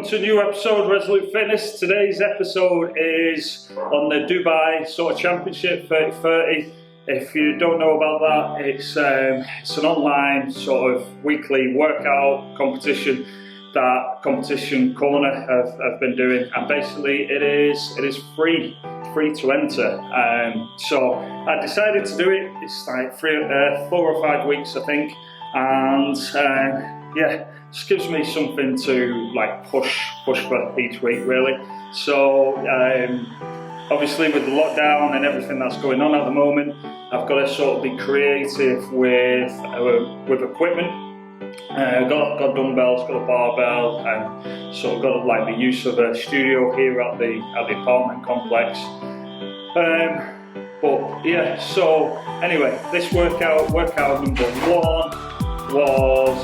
to a new episode of Resolute Fitness. Today's episode is on the Dubai sort of Championship 30-30. If you don't know about that, it's an online sort of weekly workout competition that Competition Corner have been doing, and basically it is free to enter. So I decided to do it. It's like 4 or 5 weeks, I think, and yeah, just gives me something to like push for each week, really. So obviously with the lockdown and everything that's going on at the moment, I've got to sort of be creative with equipment. Got dumbbells, got a barbell, and sort of got like the use of a studio here at the apartment complex. But yeah, so anyway, this workout number 1 was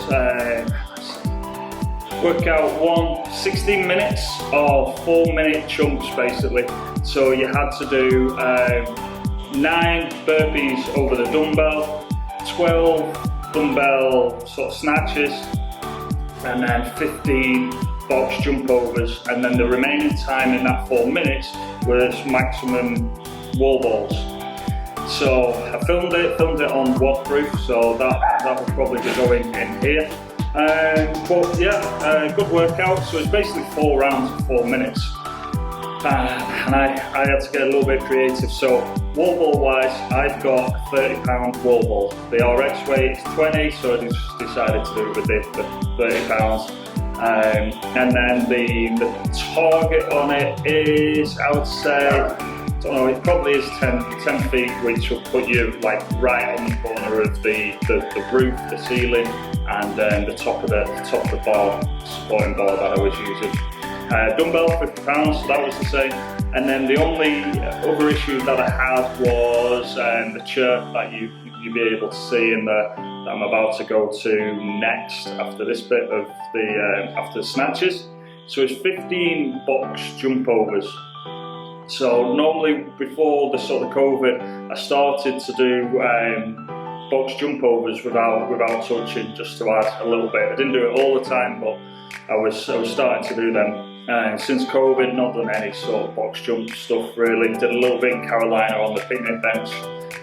workout 1, 16 minutes of 4-minute chunks basically. So you had to do 9 burpees over the dumbbell, 12 dumbbell sort of snatches, and then 15 box jump overs, and then the remaining time in that 4 minutes was maximum wall balls. So I filmed it on waterproof, so that will probably be going in here. But yeah, good workout. So it's basically 4 rounds of 4 minutes. And I had to get a little bit creative. So wall ball wise, I've got a 30-pound wall ball. The RX weight is 20, so I just decided to do it with the 30 pounds. And then the target on it is, I would say, I don't know, it probably is 10 feet, which will put you like right on the corner of the roof, the ceiling, and then the top of the bar, supporting bar that I was using. Dumbbell 50 pounds, so that was the same. And then the only other issue that I had was the chair that you'll be able to see in that I'm about to go to next after this bit of after the snatches. So it's 15 box jump overs. So normally before the sort of COVID, I started to do box jump overs without touching, just to add a little bit. I didn't do it all the time, but I was starting to do them. Since COVID, not done any sort of box jump stuff really. Did a little bit in Carolina on the picnic bench,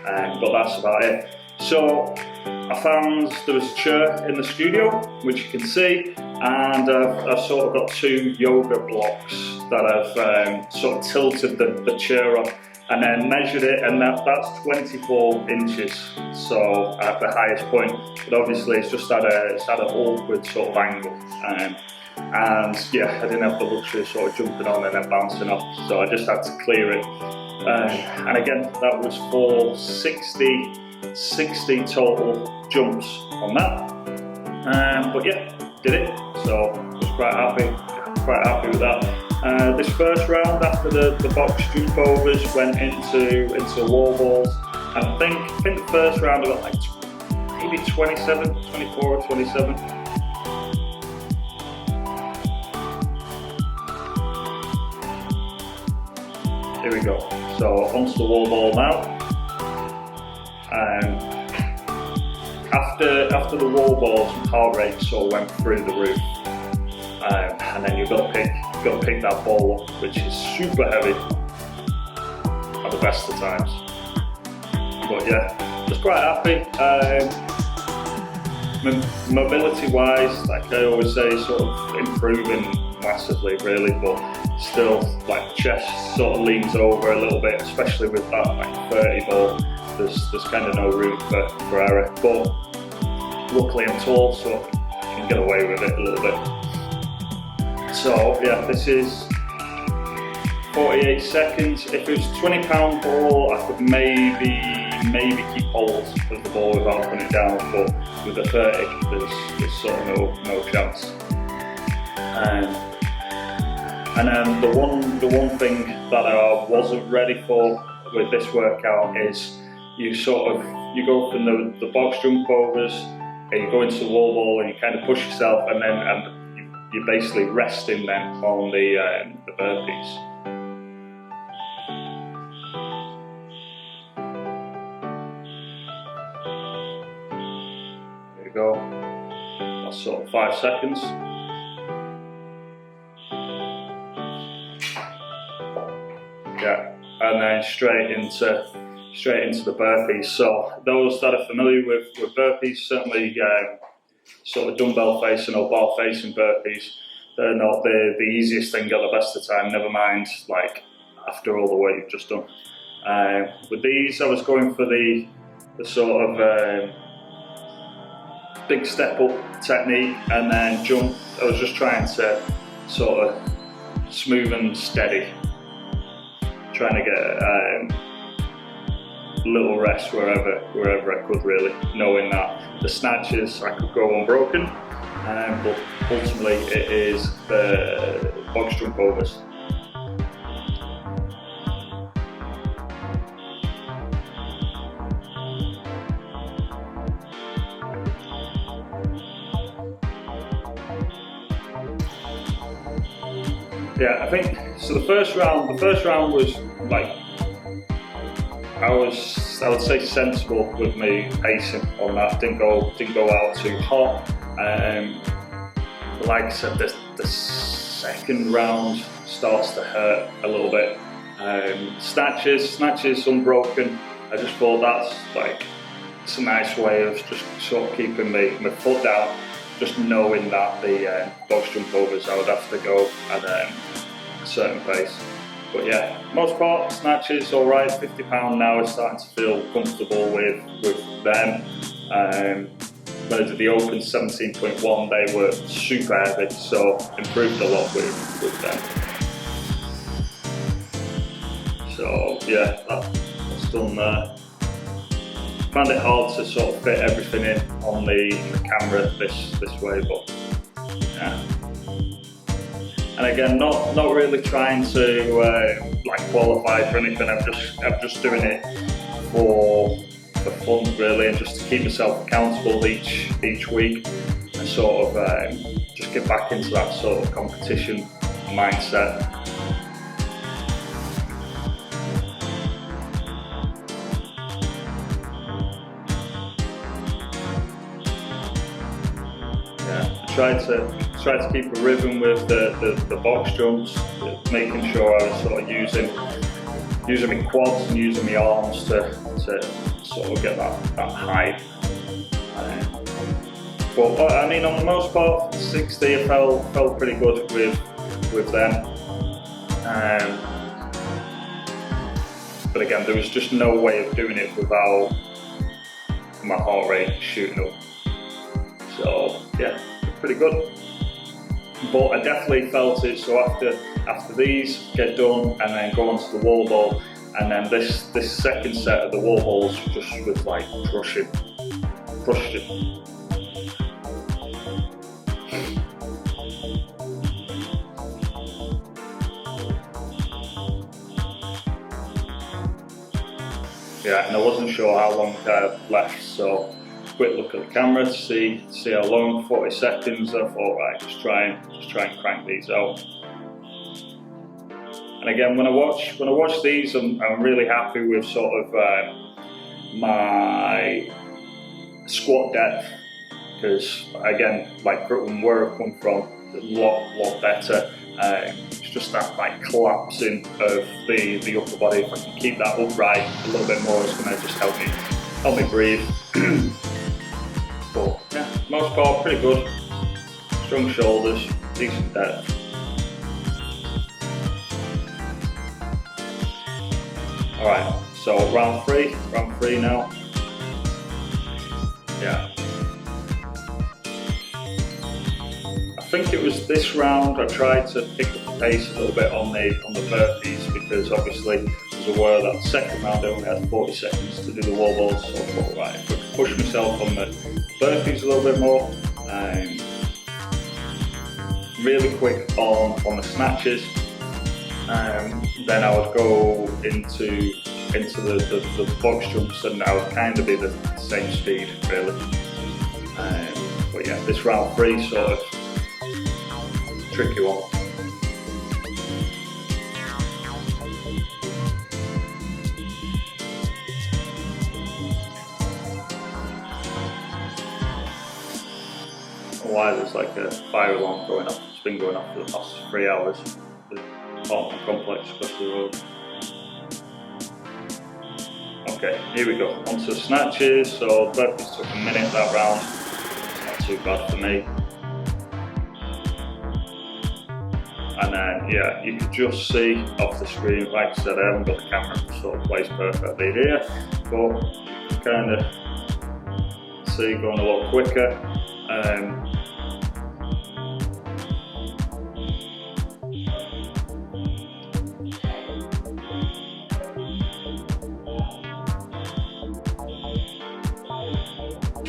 but that's about it. So I found there was a chair in the studio, which you can see, and I've sort of got 2 yoga blocks that I've sort of tilted the chair on, and then measured it, and that's 24 inches, so at the highest point. But obviously it's just at an awkward sort of angle. And yeah, I didn't have the luxury of sort of jumping on and then bouncing off, so I just had to clear it. And again, that was for 60 total jumps on that. But yeah, did it, so I was quite happy with that. This first round after the box jump overs went into wall balls. And I think the first round I got like maybe 24 or 27. Here we go. So onto the wall ball now. After the wall balls, heart rate sort of went through the roof, and then you've got to pick that ball up, which is super heavy at the best of times. But yeah, just quite happy. Mobility wise, like I always say, sort of improving massively really, but still like chest sort of leans over a little bit, especially with that like 30 ball. There's kind of no room for error, but luckily I'm tall, so I can get away with it a little bit. So yeah, this is 48 seconds. If it was a 20-pound ball, I could maybe keep hold of the ball without putting it down, but with the 30, there's sort of no chance. And then the one thing that I wasn't ready for with this workout is you go from the box jump overs, and you go into the wall ball, and you kind of push yourself, and you're basically resting then on the burpees. There you go. That's sort of 5 seconds. yeah, and then straight into the burpees. So those that are familiar with burpees, certainly sort of dumbbell facing or bar facing burpees, they're not the easiest thing at the best of time, never mind like after all the work you've just done. With these, I was going for the sort of big step up technique, and then jump. I was just trying to sort of smooth and steady, trying to get a little rest wherever I could, really, knowing that the snatches I could go unbroken, but ultimately it is the box jump overs. Yeah, I think so. The first round was like, I would say sensible with me pacing on that. Didn't go out too hot. Like I said, the second round starts to hurt a little bit. Snatches unbroken. I just thought that's like, it's a nice way of just sort of keeping my foot down. Just knowing that the box jump overs I would have to go at a certain pace. But yeah, most part snatches alright. 50 pound now is starting to feel comfortable with them. When I did the open 17.1, they were super heavy, so improved a lot with them. So yeah, that's done there. Found it hard to sort of fit everything in on the camera this way, but yeah. And again, not really trying to like qualify for anything. I'm just doing it for fun, really, and just to keep myself accountable each week, and sort of just get back into that sort of competition mindset. Try to keep a rhythm with the box jumps, making sure I was sort of using my quads and using my arms to sort of get that height. But I mean, on the most part, 60 I felt pretty good with them. But again, there was just no way of doing it without my heart rate shooting up. So yeah, pretty good. But I definitely felt it. So after these get done, and then go onto the wall ball, and then this second set of the wall balls just was like crushing. Yeah, and I wasn't sure how long I had left, so quick look at the camera to see how long. 40 seconds. I thought, right, just try and crank these out. And again, when I watch these, I'm really happy with sort of my squat depth, because again, like from where I come from, a lot better. It's just that like collapsing of the upper body. If I can keep that upright a little bit more, it's going to just help me breathe. But yeah, most part pretty good. Strong shoulders, decent depth. Alright, so round three now. Yeah. I think it was this round I tried to pick up the pace a little bit on the burpees, because obviously I was aware that the second round I only had 40 seconds to do the wall balls, so I thought, right, if I could push myself on the burpees a little bit more. Really quick on the snatches. Then I would go into the box jumps, and I would kind of be the same speed, really. But yeah, this round three sort of tricky one. Why there's like a fire alarm going off. It's been going off for the past 3 hours. The apartment complex across the road. Okay, here we go, onto snatches. So burpees took a minute that round, it's not too bad for me. And then, yeah, you can just see off the screen, like I said, I haven't got the camera sort of placed perfectly here, but kind of see going a lot quicker.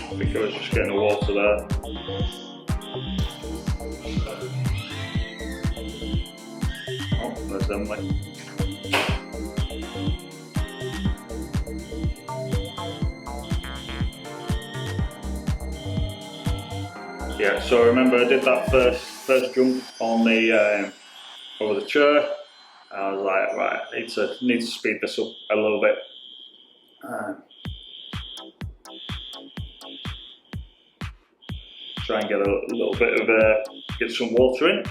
I think I was just getting the water there. Oh, there's Emily. Yeah, so remember I did that first jump on the over the chair. I was like, right, I need to speed this up a little bit. Try and get a little bit of get some water in.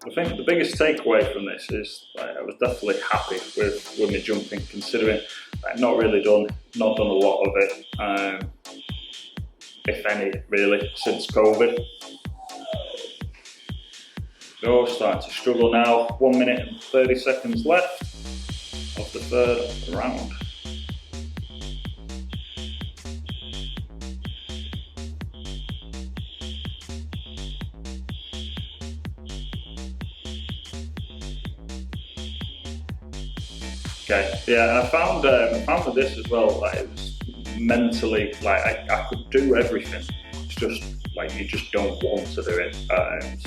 I think the biggest takeaway from this is I was definitely happy with my jumping, considering I've not done a lot of it, if any, really, since COVID. So starting to struggle now. 1 minute and 30 seconds left of the third round. Okay, yeah, and I found with this as well, like it was mentally, like I could do everything. It's just like you just don't want to do it.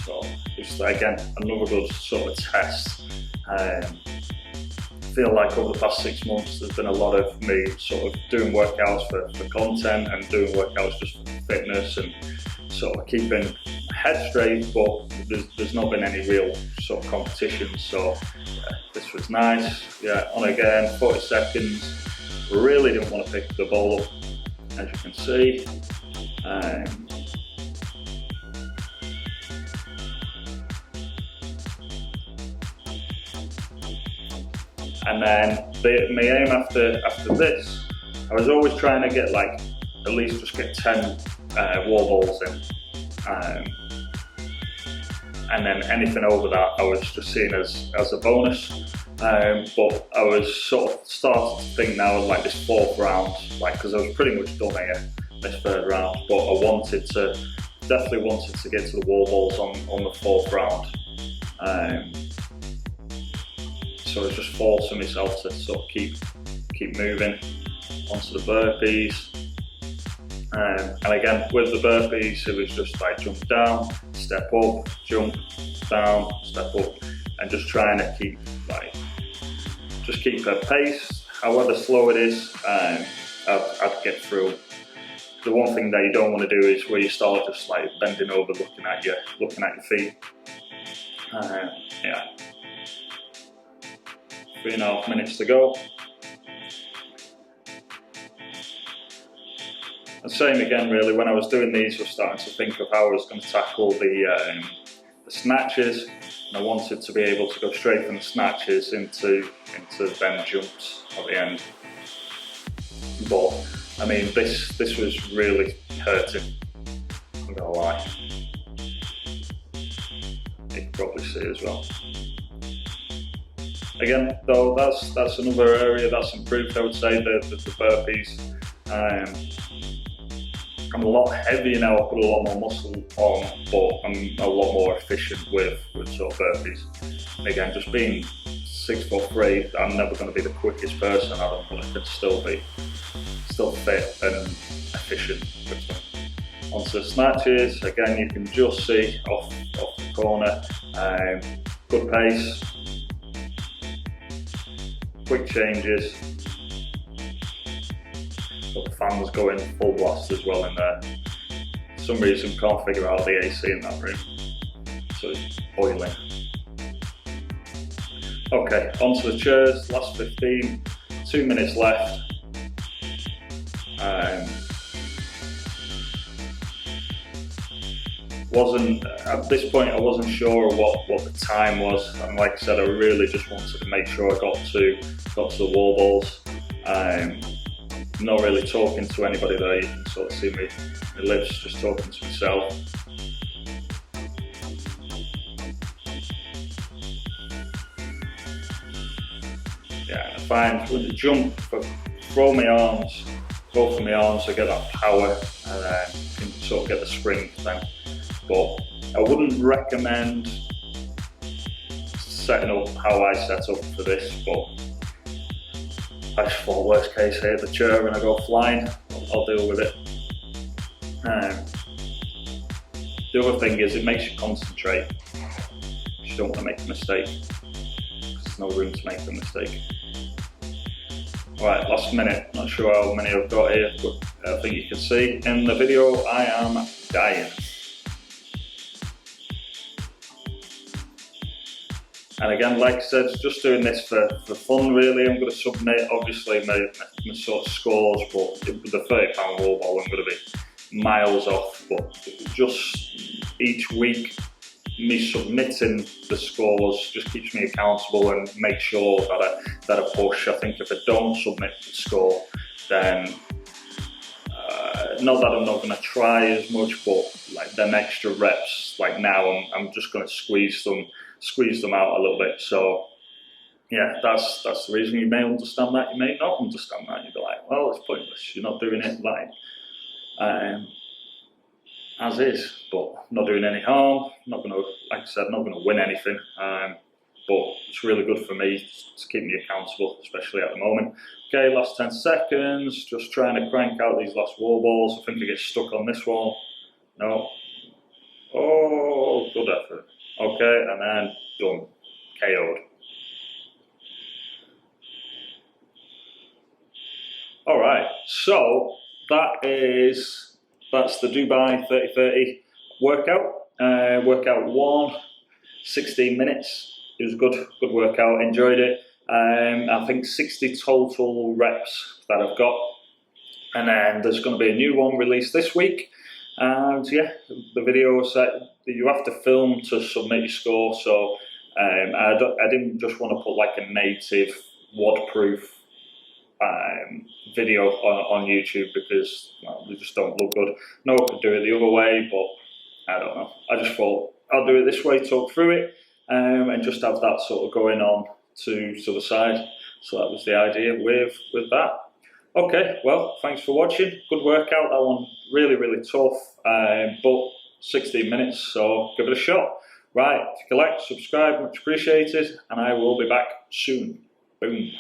So it's again another good sort of test. I feel like over the past 6 months there's been a lot of me sort of doing workouts for content and doing workouts just for fitness and sort of keeping my head straight, but there's not been any real sort of competition. So yeah, this was nice. Yeah, on again, 40 seconds. Really didn't want to pick the ball up, as you can see. And then my aim after this, I was always trying to get like at least just get 10 wall balls in. And then anything over that I was just seeing as a bonus. But I was sort of starting to think now like this fourth round, like because I was pretty much done here this third round, but I definitely wanted to get to the wall balls on the fourth round. So I was just forcing myself to sort of keep moving onto the burpees. And again, with the burpees, it was just like jump down, step up, jump down, step up, and just trying to keep a pace. However slow it is, I'd get through. The one thing that you don't want to do is where you start just like bending over, looking at your feet. Yeah. 3.5 minutes to go. And same again, really, when I was doing these, I was starting to think of how I was going to tackle the snatches, and I wanted to be able to go straight from the snatches into them jumps at the end. But I mean, this was really hurting, I'm not gonna lie. You can probably see as well. Again, though, that's another area that's improved, I would say, the burpees. I'm a lot heavier now, I put a lot more muscle on, but I'm a lot more efficient with sort of burpees. And again, just being 6'3", I'm never going to be the quickest person at them, but I can still fit and efficient with them. Onto the snatches, again, you can just see off the corner, good pace, quick changes. Got the fans going full blast as well in there. For some reason can't figure out the AC in that room, so it's boiling. Okay, onto the chairs, last 15, 2 minutes left. wasn't, at this point I wasn't sure what the time was, and like I said, I really just wanted to make sure I got to the wall balls. Not really talking to anybody there. You can sort of see my lips, just talking to myself. Yeah, I find with the jump, if I throw my arms, both of my arms, I get that power, and can sort of get the spring thing. But I wouldn't recommend setting up how I set up for this, but I just thought worst case, I hit the chair and I go flying, I'll deal with it. The other thing is it makes you concentrate. You don't want to make a mistake. There's no room to make a mistake. Right, last minute. Not sure how many I've got here, but I think you can see in the video I am dying. And again, like I said, just doing this for fun really. I'm going to submit obviously my sort of scores, but with the £30 wall ball I'm going to be miles off. But just each week, me submitting the scores just keeps me accountable and make sure that I push. I think if I don't submit the score, then not that I'm not going to try as much, but like them extra reps, like now I'm just going to squeeze them out a little bit. So yeah, that's the reason. You may understand that, you may not understand that. You'd be like, well, it's pointless, you're not doing it like as is, but not doing any harm. Not going to, like I said, not going to win anything, but it's really good for me to keep me accountable, especially at the moment. Okay, last 10 seconds, just trying to crank out these last wall balls. I think I get stuck on this wall. No. Oh, good effort. Okay, and then done. KO'd. Alright, so that's the Dubai 30-30 workout. Workout 1, 16 minutes. It was a good workout, enjoyed it. I think 60 total reps that I've got. And then there's going to be a new one released this week. And yeah, the video set, you have to film to submit your score. So I didn't just want to put like a native WOD-proof video on YouTube because they just don't look good. No, I could do it the other way, but I don't know. I just thought I'll do it this way, talk through it, and just have that sort of going on to the side. So that was the idea with that. Okay, well, thanks for watching. Good workout. That one really tough, but 16 minutes, so give it a shot. Right, if you like, subscribe, much appreciated, and I will be back soon. Boom.